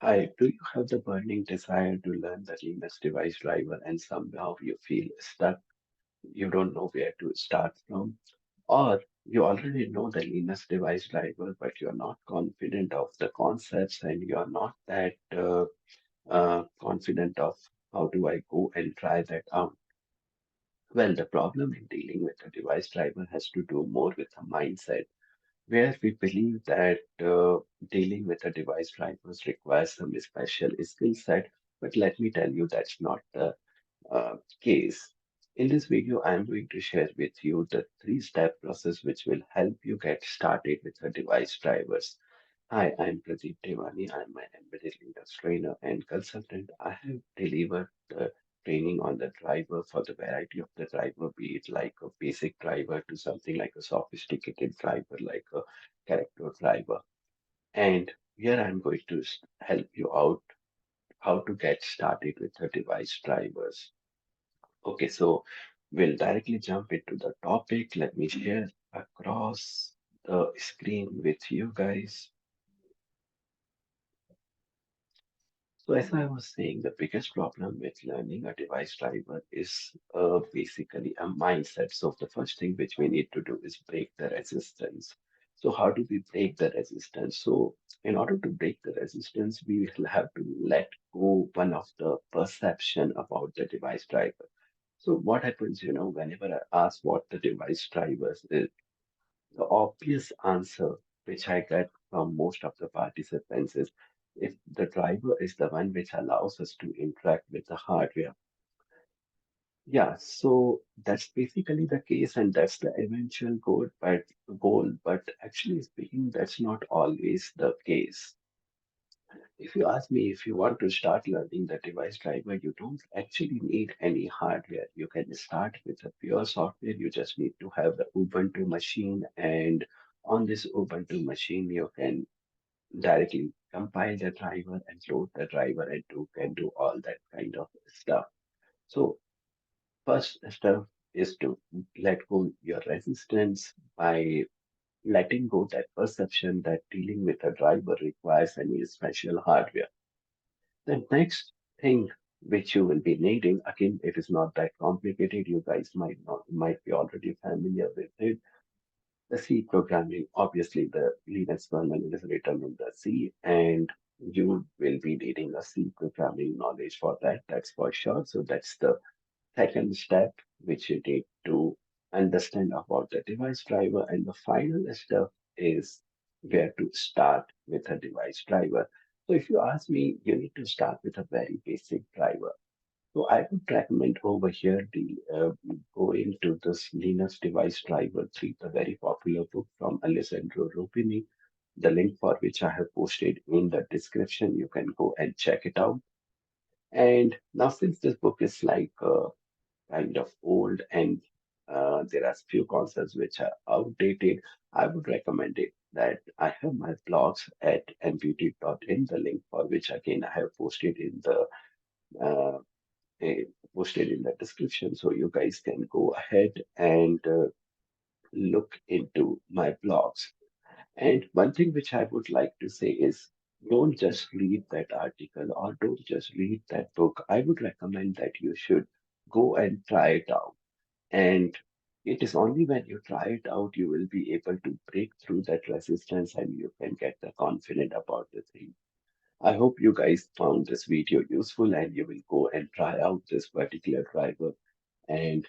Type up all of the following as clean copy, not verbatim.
Hi, do you have the burning desire to learn the Linux device driver and somehow you feel stuck? You don't know where to start from? Or you already know the Linux device driver, but you're not confident of the concepts and you're not that confident of how do I go and try that out? Well, the problem in dealing with a device driver has to do more with the mindset where we believe that dealing with the device drivers requires some special skill set. But let me tell you, that's not the case. In this video, I'm going to share with you the three-step process which will help you get started with the device drivers. Hi, I'm Pradeep Devani. I'm an embedded Linux trainer and consultant. I have delivered the training on the driver for the variety of the driver, be it like a basic driver to something like a sophisticated driver, like a character driver. And here I'm going to help you out how to get started with the device drivers. Okay, so we'll directly jump into the topic. Let me share across the screen with you guys. So as I was saying, the biggest problem with learning a device driver is basically a mindset. So the first thing which we need to do is break the resistance. So how do we break the resistance? So in order to break the resistance, we will have to let go one of the perception about the device driver. So what happens, whenever I ask what the device drivers is, the obvious answer, which I get from most of the participants, is if the driver is the one which allows us to interact with the hardware. Yeah, so that's basically the case, and that's the eventual goal. But actually speaking, that's not always the case. If you ask me if you want to start learning the device driver, you don't actually need any hardware. You can start with a pure software. You just need to have the Ubuntu machine, and on this Ubuntu machine, you can directly compile the driver and load the driver and can do all that kind of stuff. So first step is to let go your resistance by letting go that perception that dealing with a driver requires any special hardware. The next thing which you will be needing, again, it is not that complicated. You guys might be already familiar with it. The C programming, obviously the Linux kernel is written in the C, and you will be needing a C programming knowledge for that. That's for sure. So that's the second step which you need to understand about the device driver. And the final step is where to start with a device driver. So if you ask me, you need to start with a very basic driver. So I would recommend over here the go into this Linux device driver 3, the very popular book from Alessandro Rubini, the link for which I have posted in the description. You can go and check it out. And now, since this book is like kind of old and there are few concepts which are outdated, I would recommend it that I have my blogs at npt.in, the link for which again I have uh, posted in the description. So you guys can go ahead and look into my blogs. And one thing which I would like to say is don't just read that article or don't just read that book. I would recommend that you should go and try it out. And it is only when you try it out you will be able to break through that resistance and you can get the confident about the thing. I hope you guys found this video useful and you will go and try out this particular driver. And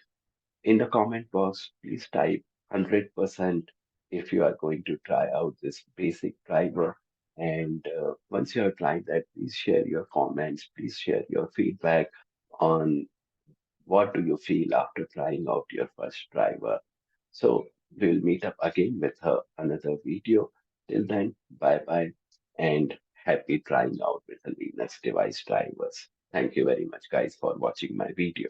in the comment box, please type 100% if you are going to try out this basic driver. And once you have tried that, please share your comments, please share your feedback on what do you feel after trying out your first driver. So we'll meet up again with another video. Till then, bye bye and happy trying out with the Linux device drivers. Thank you very much, guys, for watching my video.